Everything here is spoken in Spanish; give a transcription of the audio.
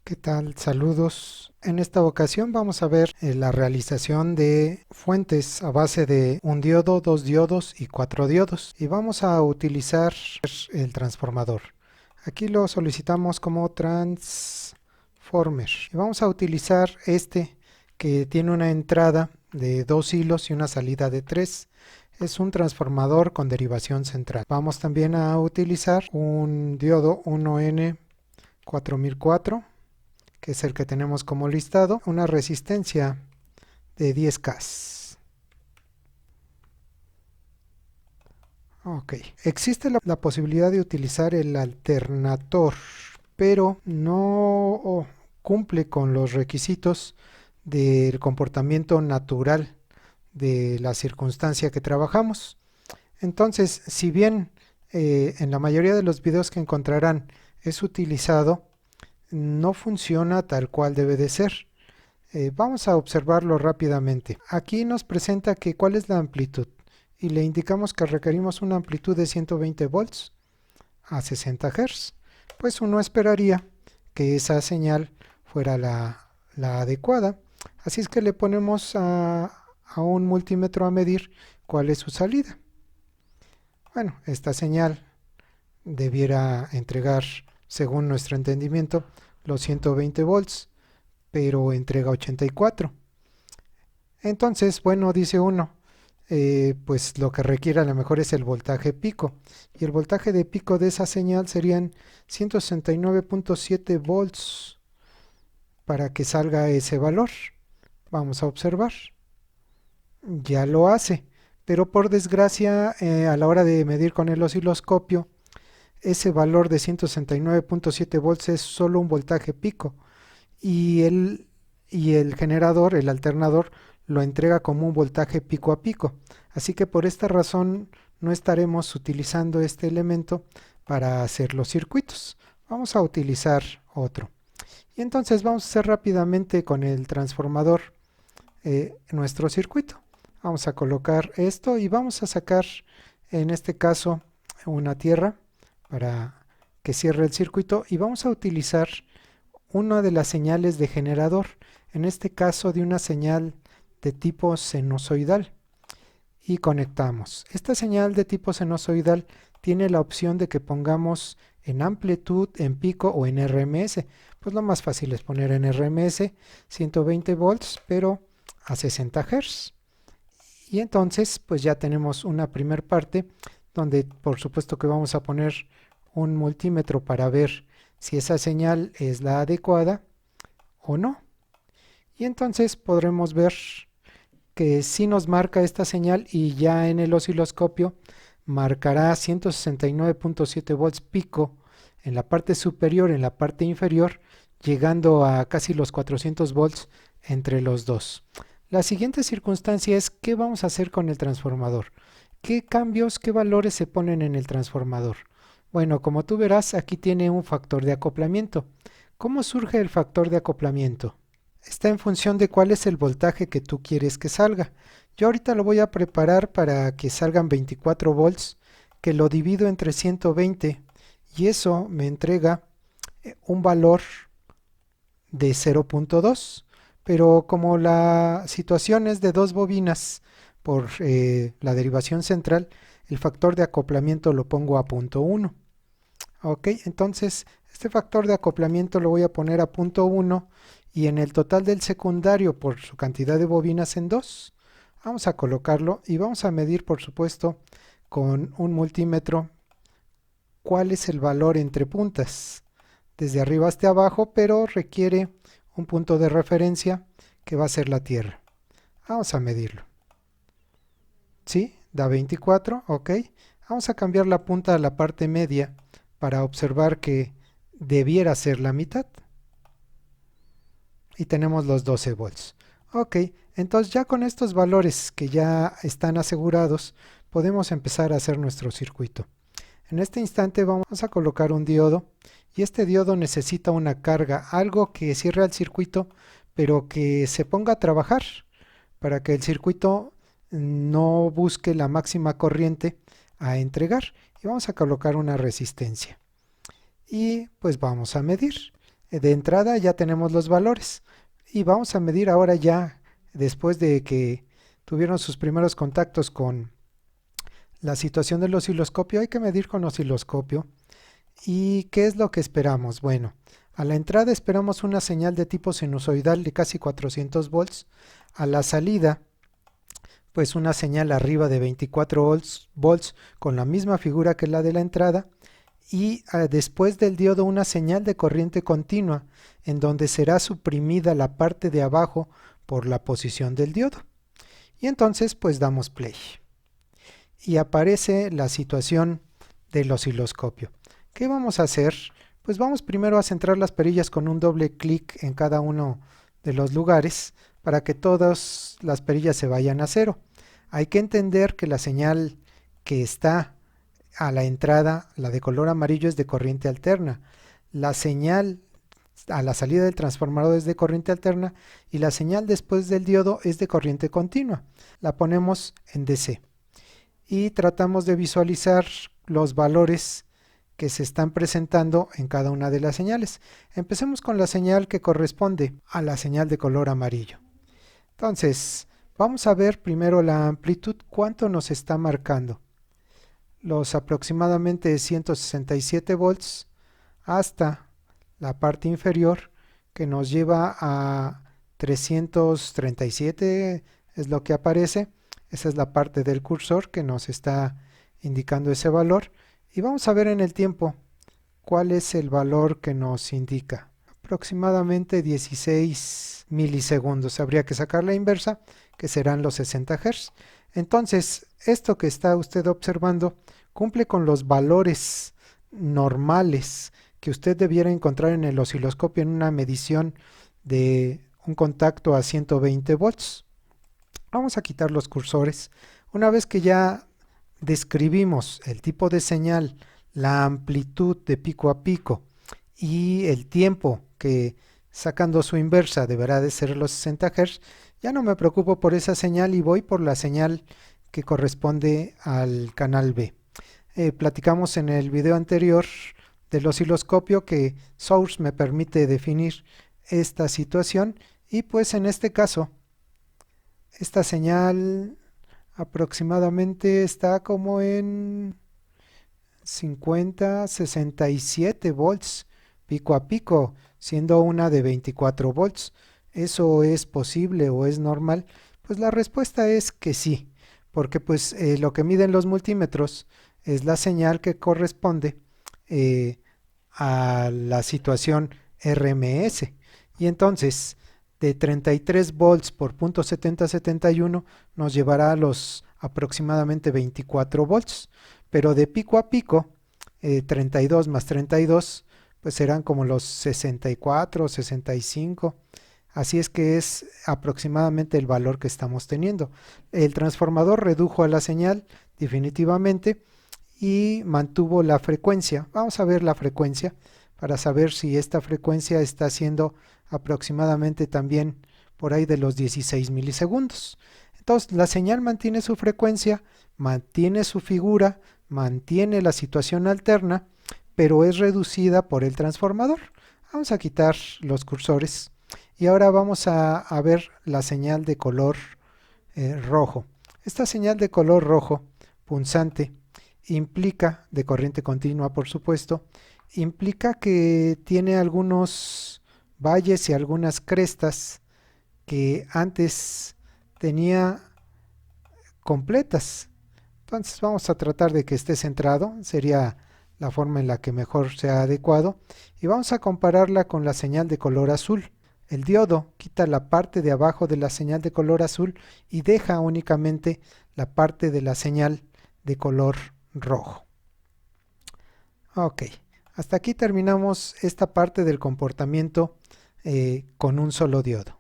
¿Qué tal? Saludos. En esta ocasión vamos a ver la realización de fuentes a base de un diodo, dos diodos y cuatro diodos. Y vamos a utilizar el transformador. Aquí lo solicitamos como transformer. Y vamos a utilizar este que tiene una entrada de 2 hilos y una salida de 3. Es un transformador con derivación central. Vamos también a utilizar un diodo 1N4004, que es el que tenemos como listado, una resistencia de 10K. Ok, existe la posibilidad de utilizar el alternator, pero no cumple con los requisitos del comportamiento natural de la circunstancia que trabajamos. Entonces, si bien en la mayoría de los videos que encontrarán es utilizado, no funciona tal cual debe de ser. Vamos a observarlo rápidamente. Aquí nos presenta que cuál es la amplitud y le indicamos que requerimos una amplitud de 120 volts a 60 Hz. Pues uno esperaría que esa señal fuera la adecuada. Así es que le ponemos a un multímetro a medir cuál es su salida. Bueno, esta señal debiera entregar, según nuestro entendimiento, los 120 volts, pero entrega 84. Entonces, bueno, dice uno, pues lo que requiere a lo mejor es el voltaje pico. Y el voltaje de pico de esa señal serían 169.7 volts para que salga ese valor. Vamos a observar. Ya lo hace. Pero por desgracia, a la hora de medir con el osciloscopio, ese valor de 169.7 volts es solo un voltaje pico. Y el generador, el alternador, lo entrega como un voltaje pico a pico. Así que por esta razón no estaremos utilizando este elemento para hacer los circuitos. Vamos a utilizar otro. Y entonces vamos a hacer rápidamente con el transformador nuestro circuito. Vamos a colocar esto y vamos a sacar, en este caso, una tierra para que cierre el circuito, y vamos a utilizar una de las señales de generador, en este caso de una señal de tipo sinusoidal, y conectamos. Esta señal de tipo sinusoidal tiene la opción de que pongamos en amplitud, en pico o en RMS. Pues lo más fácil es poner en RMS 120 volts, pero a 60 Hz. Y entonces pues ya tenemos una primer parte donde por supuesto que vamos a poner un multímetro para ver si esa señal es la adecuada o no. Y entonces podremos ver que sí nos marca esta señal, y ya en el osciloscopio marcará 169.7 volts pico en la parte superior, en la parte inferior, llegando a casi los 400 volts entre los dos. La siguiente circunstancia es qué vamos a hacer con el transformador. ¿Qué cambios, qué valores se ponen en el transformador? Bueno, como tú verás, aquí tiene un factor de acoplamiento. ¿Cómo surge el factor de acoplamiento? Está en función de cuál es el voltaje que tú quieres que salga. Yo ahorita lo voy a preparar para que salgan 24 volts, que lo divido entre 120, y eso me entrega un valor de 0.2. Pero como la situación es de dos bobinas por la derivación central, el factor de acoplamiento lo pongo a 0.1. Ok, entonces este factor de acoplamiento lo voy a poner a 0.1, y en el total del secundario por su cantidad de bobinas en 2. Vamos a colocarlo y vamos a medir, por supuesto, con un multímetro cuál es el valor entre puntas, desde arriba hasta abajo, pero requiere un punto de referencia que va a ser la Tierra. Vamos a medirlo. ¿Sí? Da 24, ok. Vamos a cambiar la punta a la parte media para observar que debiera ser la mitad. Y tenemos los 12 volts. Ok, entonces ya con estos valores que ya están asegurados, podemos empezar a hacer nuestro circuito. En este instante vamos a colocar un diodo, y este diodo necesita una carga, algo que cierre el circuito, pero que se ponga a trabajar para que el circuito no busque la máxima corriente a entregar. Y vamos a colocar una resistencia. Y pues vamos a medir. De entrada ya tenemos los valores y vamos a medir ahora ya, después de que tuvieron sus primeros contactos con la situación del osciloscopio. Hay que medir con osciloscopio. ¿Y qué es lo que esperamos? Bueno, a la entrada esperamos una señal de tipo sinusoidal de casi 400 volts. A la salida, pues una señal arriba de 24 volts con la misma figura que la de la entrada. Y después del diodo una señal de corriente continua, en donde será suprimida la parte de abajo por la posición del diodo. Y entonces pues damos play. Y aparece la situación del osciloscopio. ¿Qué vamos a hacer? Pues vamos primero a centrar las perillas con un doble clic en cada uno de los lugares para que todas las perillas se vayan a cero. Hay que entender que la señal que está a la entrada, la de color amarillo, es de corriente alterna. La señal a la salida del transformador es de corriente alterna y la señal después del diodo es de corriente continua. La ponemos en DC y tratamos de visualizar los valores que se están presentando en cada una de las señales. Empecemos con la señal que corresponde a la señal de color amarillo. Entonces, vamos a ver primero la amplitud, cuánto nos está marcando. Los aproximadamente 167 volts hasta la parte inferior, que nos lleva a 337, es lo que aparece. Esa es la parte del cursor que nos está indicando ese valor. Y vamos a ver en el tiempo cuál es el valor que nos indica. Aproximadamente 16 milisegundos. Habría que sacar la inversa, que serán los 60 Hz. Entonces, esto que está usted observando cumple con los valores normales que usted debiera encontrar en el osciloscopio en una medición de un contacto a 120 volts. Vamos a quitar los cursores. Una vez que ya describimos el tipo de señal, la amplitud de pico a pico y el tiempo que, sacando su inversa, deberá de ser los 60 Hz, ya no me preocupo por esa señal y voy por la señal que corresponde al canal B. Platicamos en el video anterior del osciloscopio que Source me permite definir esta situación y pues en este caso esta señal aproximadamente está como en 50, 67 volts pico a pico, siendo una de 24 volts. ¿Eso es posible o es normal? Pues la respuesta es que sí, porque pues lo que miden los multímetros es la señal que corresponde a la situación RMS. Y entonces, de 33 volts por punto 7071 nos llevará a los aproximadamente 24 volts. Pero de pico a pico, 32 más 32, pues serán como los 64, 65. Así es que es aproximadamente el valor que estamos teniendo. El transformador redujo a la señal definitivamente y mantuvo la frecuencia. Vamos a ver la frecuencia para saber si esta frecuencia está siendo aproximadamente también por ahí de los 16 milisegundos. Entonces la señal mantiene su frecuencia, mantiene su figura, mantiene la situación alterna, pero es reducida por el transformador. Vamos a quitar los cursores y ahora vamos a ver la señal de color rojo. Esta señal de color rojo punzante implica, de corriente continua por supuesto, implica que tiene algunos valles y algunas crestas que antes tenía completas. Entonces vamos a tratar de que esté centrado, sería la forma en la que mejor sea adecuado, y vamos a compararla con la señal de color azul. El diodo quita la parte de abajo de la señal de color azul y deja únicamente la parte de la señal de color rojo. Ok, hasta aquí terminamos esta parte del comportamiento con un solo diodo.